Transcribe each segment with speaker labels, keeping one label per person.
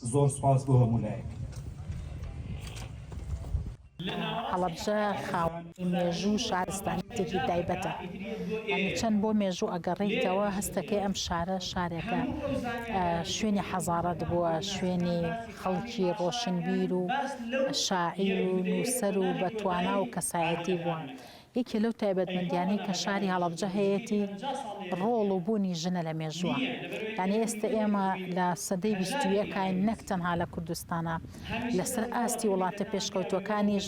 Speaker 1: زۆر سوپاس بۆ هەموو لایەک.
Speaker 2: هەڵەبجە خاوەنی مێژوو شارستانێکی تایبەتە، یعنی چەند بۆ مێژوو ئەگەڕێیتەوە هەستەکەی ئەم شارە شارێکە شوێنی حەزارەت بووە، شوێنی خەڵکی ڕۆشنبیر و شاعیر و نووسەر و بەتوانا و کەسایەتی بووە. یەکێ لەو تایبەتمەندیانەی کە شاری هەڵەبجە هەیەی ڕۆڵ و بوونی ژنە لە مێژووە. یعنی ئێستا ئێمە لە سەدەی 21 نەک تەنها لە کوردستانە لەسەر ئاستی وڵاتە پێشکەوتوەکانیش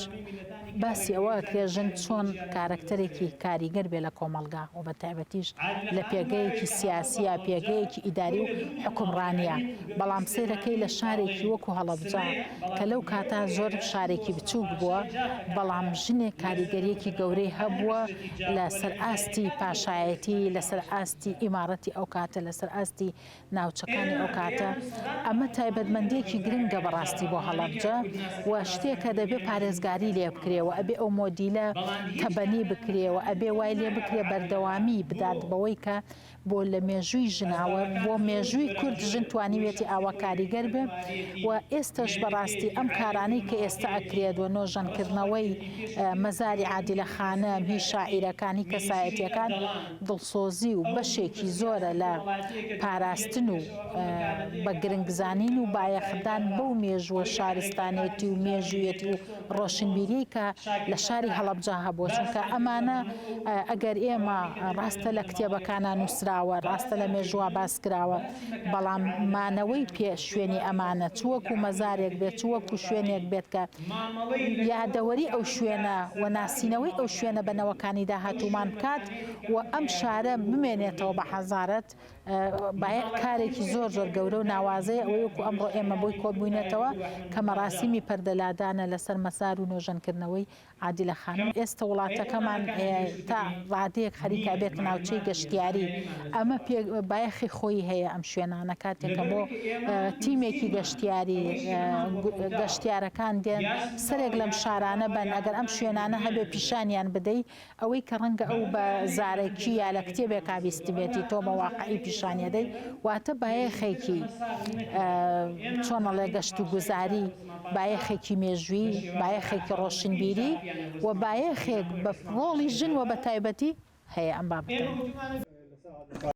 Speaker 2: باسی ئەوە ئەکرێ ژن چۆن کارکتەرێکی کاریگەر بێ لە کۆمەلگا و بە تایبەتیش لە پێگەیەکی سیاسیە، پێگەیەکی ئیداری و حکومڕانیە. بەڵام سیرەکەی لە شارێکی وەکو هەڵەبجە کە لەو کاتا زۆر شارێکی بچووک بووە، بەڵام ژنێک کاریگەریەکی گەورەی هەبووە لەسەر ئاستی پاشایەتی، لەسەر ئاستی ئیمارەتی ئەو کاتە، لەسەر ئاستی ناوچەکانی ئەو کاتە. ئەمە تایبەتمەندێکی گرنگە بەڕاستی بۆ هەڵەبجە و شتێکە دەبێ پارێزگاری لێ بکرێەوە، ئەبێ ئەو مۆدیلە تەبەنی بکرێەوە، ئەبێ وای لێ بکرێ بەردەوامی بدات بەوەی کە بۆ لە مێژووی ژناوە بۆ مێژووی کورد ژن توانیوێتی ئاوا کاریگەر بێ. و ئێستش بەڕاستی ئەم کارانەی کە ئێستا ئەکرێت و نۆژەنکردنەوەی مەزاری عادلە خانە، هی شاعیرەکانی کەسایەتیەکان دڵسۆزی و بەشێکی زۆرە لە پاراستن و بە گرنگزانین و بایەخدان بەو مێژووە شارستانێتی و مێژوویەتی و ڕۆشنبیری کە لە شاری هەڵەبجە هەبووە. چونکە ئەمانە ئەگەر ئێمە ڕاستە لە کتێبەکانە نووسراوە، ڕاستە لە مێژووە باسکراوە، بەڵام مانەوەی پێ شوێنی ئەمانە چوەکو مەزارێک بێت، چوەکو شوێنێک بێت کە یادەوەری ئەو شوێنە و ناسینەوەی ئەو شوێنە بەنەوەکانی داهاتوومان بکات و ئەم شارە بمێنێتەوە بە حەزارەت. کارێکی زۆر زۆر گەورە و ناوازەیە ئەوەی وەکو ئەمڕۆ ئێمە بۆی کۆبووینێتەوە کە مەراسیمی پەردەلادانە لەسەر مەسار و نۆژەنکردنەوەی عادلە خانم. ئێستا وڵاتەکەمان تا ڕادەیەک خەریکە بێت ناوچەی گەشتیاری. ئەمە بایەخی خۆی هەیە ئەم شوێنانە کاتێکە بۆ تیمێکی گەشتیاری گەشتیارەکان دێن سەرێک لەم شارانە بن، ئەگەر ئەم شوێنانە هەبێ پیشانیان بدەی ئەوەی کە ڕەنگە ئەو بە زارێکی یا لە کتێبێک کابیستی بێتی تۆ بە واقعی پیشانیەدەی، واتە بایەخێکی چۆنەڵێ گەشت و گوزاری، بایەخێکی مێژووی، بایەخێکی ڕۆشنبیری و بایەخێک بە ڕۆڵی ژن و بە تایبەتی هەیە ئەم بابەتە.